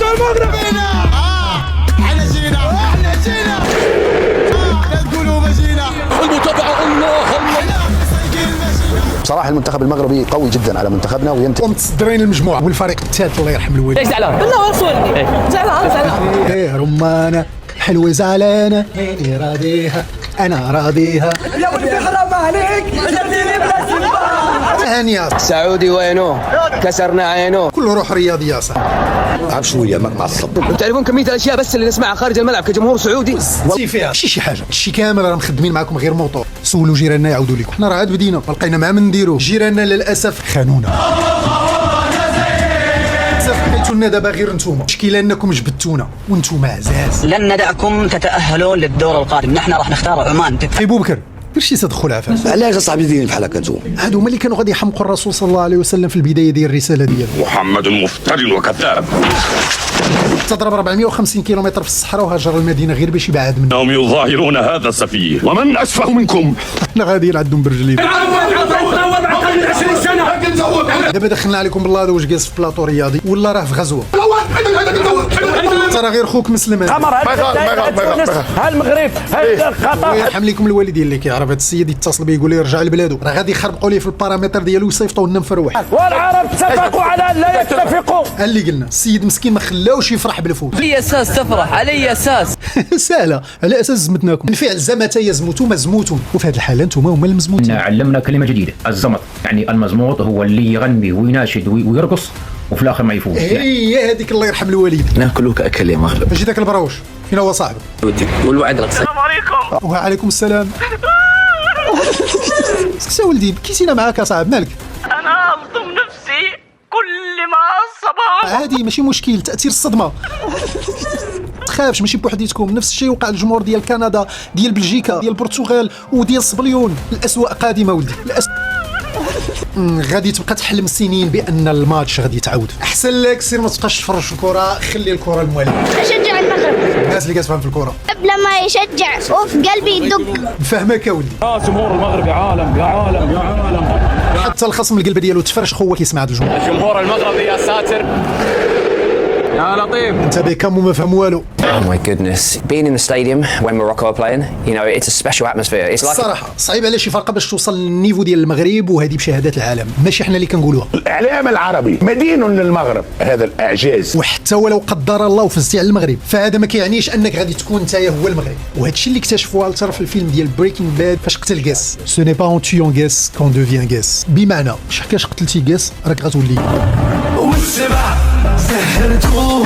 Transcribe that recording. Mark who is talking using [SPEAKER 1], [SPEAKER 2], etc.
[SPEAKER 1] المغرب احنا جينا لا تقولوا ما جينا.
[SPEAKER 2] المتابعة الله.
[SPEAKER 3] بصراحة المنتخب المغربي قوي جدا على منتخبنا وينتهي
[SPEAKER 4] متصدرين المجموعة والفريق الثالث الله يرحم الوالد.
[SPEAKER 2] ليش زعلان؟ بالله ورسولك زعلان.
[SPEAKER 4] ايه رمانة حلوة زعلانة ايه راضيها انا راضيها
[SPEAKER 1] يا ولدي حرام عليك جبتني بلا
[SPEAKER 4] هانية
[SPEAKER 2] سعودي وينه كسرنا عينه.
[SPEAKER 4] كل روح رياضي يا صاحبي.
[SPEAKER 3] عارف شوية معصب.
[SPEAKER 2] تعرفون كمية الأشياء بس اللي نسمعها خارج الملعب كجمهور سعودي.
[SPEAKER 4] والله فيها شي حاجة شي كامل راه مخدمين معكم غير موطور. سولوا جيراننا يعاودوا لكم. حنا راه عاد بدينا ما لقينا مع من نديرو. جيراننا للأسف خانونا. حيتو لنا دابا غير نتوما. المشكلة انكم جبدتونا وانتوما عزاز.
[SPEAKER 5] لن ندعكم تتأهلون للدور القادم. نحن راح نختار عمان.
[SPEAKER 4] اي بوبكر دير شي تدخل عفاف.
[SPEAKER 3] علاش اصاحبي ديني بحال هكا نتوما؟
[SPEAKER 4] هادو هما اللي كانوا غادي يحمقوا الرسول صلى الله عليه وسلم في البداية ديال الرسالة ديالو.
[SPEAKER 6] محمد مفتر وكذاب.
[SPEAKER 4] تضرب 450 كيلومتر في الصحراء وهاجر المدينة غير باش يبعد منها.
[SPEAKER 6] هم يظاهرون هذا السفيه ومن أسفه منكم.
[SPEAKER 4] حنا غاديين عندهم برجلين. دابا دخلنا عليكم بالله هذا واش جالس في بلاطو رياضي ولا راه في غزوة. ترى غير خوك مسلم.
[SPEAKER 2] هالمغرب
[SPEAKER 4] الله يرحم لكم الوالدين اللي كيعرف هذا السيد يتصل بيه يقول لي رجع لبلادو راه غادي يخربقوا ليه في البارامتر ديالو ويصيفطوا لنا مفروح.
[SPEAKER 2] والعرب اتفقوا على أن لا يتفقوا.
[SPEAKER 4] اللي قلنا السيد مسكين ما خلاوش يفرح بالفوز.
[SPEAKER 2] على أساس تفرح على أساس
[SPEAKER 4] سهله على اساس زمتناكم. بالفعل زمت يزمتوا مزموتون وفي هذه الحاله انتم هما المزموتين.
[SPEAKER 7] علمنا كلمه جديده الزمط يعني المزموط هو اللي يغني ويناشد ويرقص وفي الاخر ما يفوز.
[SPEAKER 4] هي هذيك الله يرحم الوالد.
[SPEAKER 3] ناكلوا كأكل يا مغرب.
[SPEAKER 4] اجي ذاك البروش فين هو صاحبك؟
[SPEAKER 2] والوعد رقص.
[SPEAKER 4] وعليكم السلام. سكسا ولدي بكيتينا معاك اصاحب مالك؟
[SPEAKER 8] انا الطم نفسي كل ما صباح.
[SPEAKER 4] عادي ماشي مشكل تاثير الصدمه. تخافش ماشي بوحديتكم نفس الشيء وقع الجمهور ديال كندا ديال بلجيكا ديال البرتغال وديال صبليون. الاسواق قادمه ولدي غادي تبقى تحلم سنين بان الماتش غادي يتعاود. احسن لك سير ما تبقاش تفرج في الكره خلي الكره للموالين.
[SPEAKER 9] اشجع المغرب.
[SPEAKER 4] الناس اللي كتفهم في الكره
[SPEAKER 9] لما يشجع وفي قلبي يدق.
[SPEAKER 4] فهمك يا ولدي.
[SPEAKER 6] جمهور المغرب يا عالم يا عالم يا عالم.
[SPEAKER 4] حتى الخصم القلب ديالو تفرش خوه كيسمع هذا الجمهور.
[SPEAKER 2] الجمهور المغربي يا ساتر يا لطيف.
[SPEAKER 4] انت بكم وما فهم والو.
[SPEAKER 10] Oh my goodness. Being in the stadium when Morocco are playing, you know, it's a special atmosphere. It's like
[SPEAKER 4] الصراحة صعيب على شي فرقة باش توصل للنيفو ديال المغرب وهذه بشهادات العالم ماشي حنا اللي كنقولوها.
[SPEAKER 6] الإعلام العربي مدين للمغرب هذا الإعجاز.
[SPEAKER 4] وحتى ولو قدر الله وفزتي على المغرب فهذا ما كيعنيش انك غادي تكون نتايا هو المغرب. وهذا الشيء اللي اكتشفه والتر في الفيلم ديال بريكنج باد فاش قتل غاس. سو ني با اون تيون غاس كون دوفيان غاس. بمعنى شحال قتلتي غاس راك غتولي. والسبع سهرتو